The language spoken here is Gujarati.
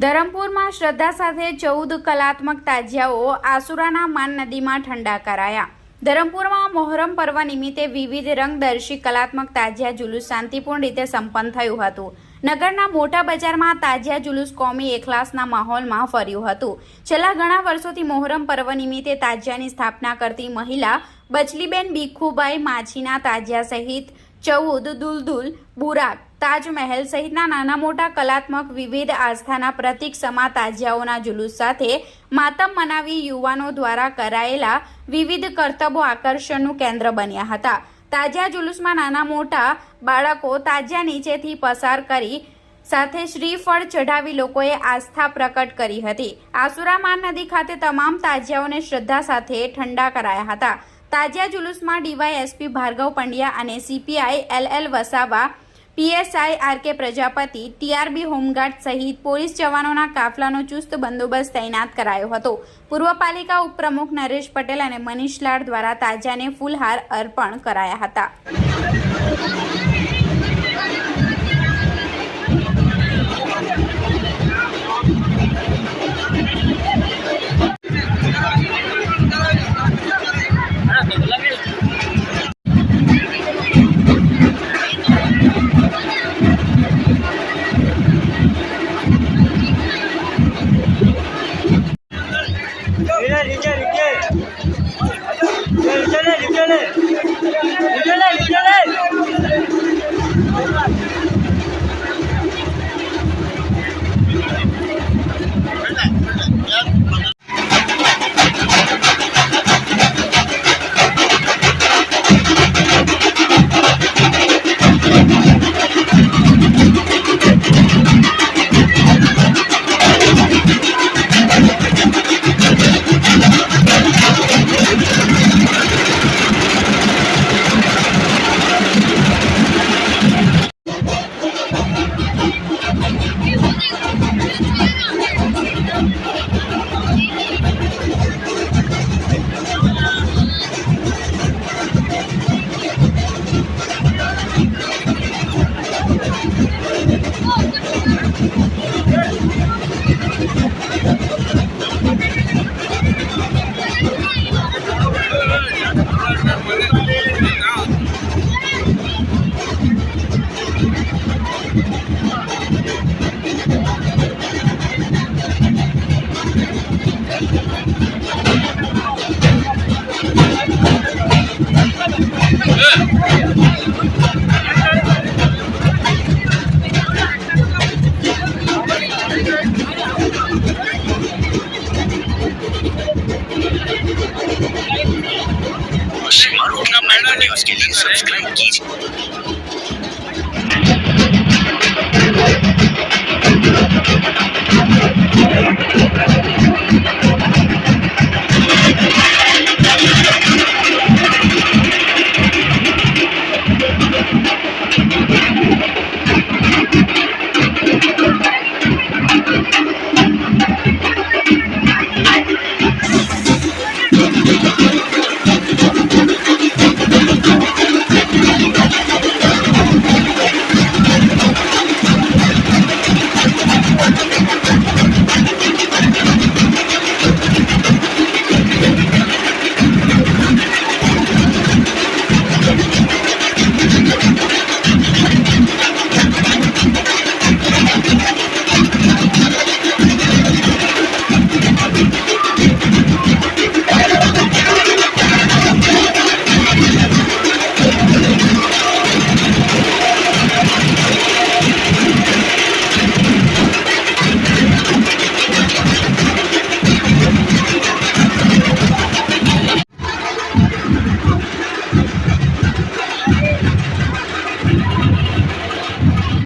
ધરમપુરમાં શ્રદ્ધા સાથે 14 કલાત્મક તાજિયાઓ આસુરાના માન નદીમાં ઠંડા કરાયા। ધરમપુરમાં મોહરમ પર્વ નિમિત્તે વિવિધ રંગદર્શી કલાત્મક તાજિયા જુલુસ શાંતિપૂર્ણ રીતે સંપન્ન થયું હતું। નગરના મોટા બજારમાં તાજિયા જુલુસ કોમી એકલાસના માહોલમાં ફર્યું હતું। છેલ્લા ઘણા વર્ષોથી મોહરમ પર્વ નિમિત્તે તાજિયાની સ્થાપના કરતી મહિલા બચલીબેન ભીખુભાઈ માછીના તાજિયા સહિત 14 દુલદુલ, બુરાક, તાજમહેલ સહિતના નાના મોટા કલાત્મક વિવિધ આસ્થાના પ્રતીક સમા તાજિયાઓના જુલુસ સાથે માતમ મનાવી યુવાનો દ્વારા કરાયેલા વિવિધ કરતબો આકર્ષણનું કેન્દ્ર બન્યા હતા। તાજિયા જુલુસમાં નાના મોટા બાળકો તાજિયા નીચેથી પસાર કરી સાથે શ્રીફળ ચઢાવી લોકોએ આસ્થા પ્રકટ કરી હતી। આસુરામાન નદી ખાતે તમામ તાજિયાઓને શ્રદ્ધા સાથે ઠંડા કરાયા હતા। તાજિયા જુલુસમાં ડીવાયએસપી ભાર્ગવ પંડ્યા અને CPI LL Vasava, PSI RK Prajapati, TRB home guard સહિત પોલીસ જવાનોના કાફલાનો ચુસ્ત બંદોબસ્ત તૈનાત કરાયો હતો। પૂર્વ પાલિકા ઉપપ્રમુખ નરેશ પટેલ અને મનીષ લાડ દ્વારા તાજિયાને ફૂલહાર અર્પણ કરાયા હતા। न्यूज़ के लिए सब्सक्राइब कीजिए।